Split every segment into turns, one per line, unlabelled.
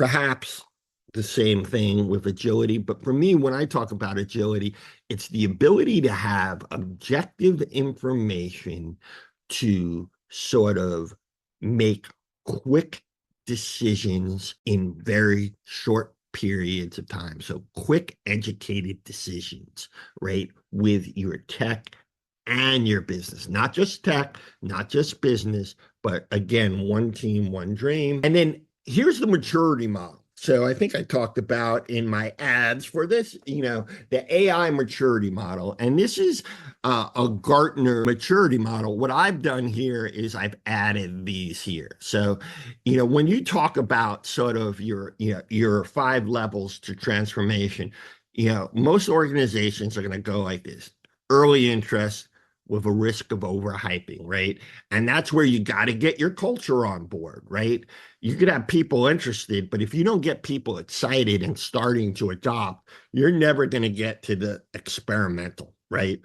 Perhaps the same thing with agility. But for me, when I talk about agility, it's the ability to have objective information to sort of make quick decisions in very short periods of time. So quick, educated decisions, right, with your tech and your business, not just tech, not just business, but again, one team, one dream. And then here's the maturity model. So I think I talked about in my ads for this, the AI maturity model. And this is a Gartner maturity model. What I've done here is I've added these here. So, when you talk about sort of your 5 levels to transformation, most organizations are going to go like this: early interest with a risk of overhyping, right? And that's where you got to get your culture on board, right? You could have people interested, but if you don't get people excited and starting to adopt, you're never going to get to the experimental, right?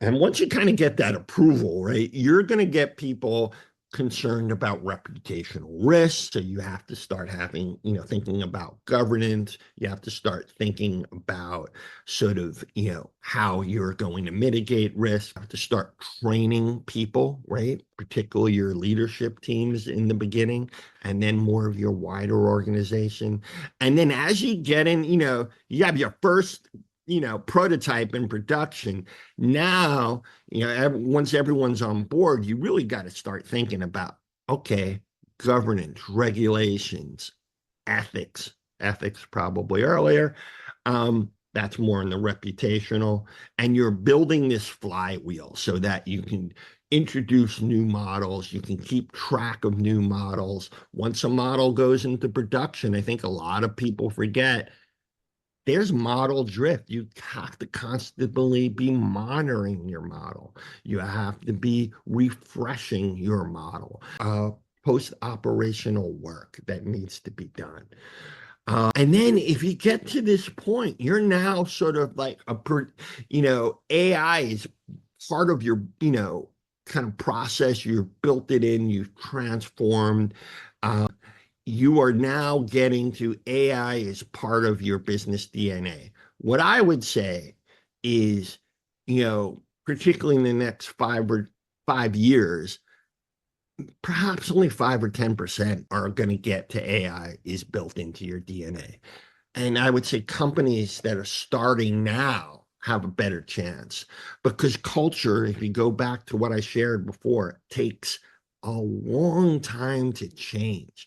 And once you kind of get that approval, right, you're going to get people concerned about reputational risks. So you have to start having, thinking about governance. You have to start thinking about sort of, how you're going to mitigate risk. You have to start training people, right? Particularly your leadership teams in the beginning, and then more of your wider organization. And then as you get in, you have your first prototype in production. Now, once everyone's on board, you really got to start thinking about, okay, governance, regulations, ethics probably earlier. That's more in the reputational. And you're building this flywheel so that you can introduce new models. You can keep track of new models. Once a model goes into production, I think a lot of people forget there's model drift. You have to constantly be monitoring your model. You have to be refreshing your model. Post-operational work that needs to be done. And then if you get to this point, you're now sort of like AI is part of your, kind of process. You've built it in, you've transformed. You are now getting to AI as part of your business DNA. What I would say is, particularly in the next 5 years, perhaps only 5 or 10% are going to get to AI is built into your DNA. And I would say companies that are starting now have a better chance because culture, if you go back to what I shared before, takes a long time to change.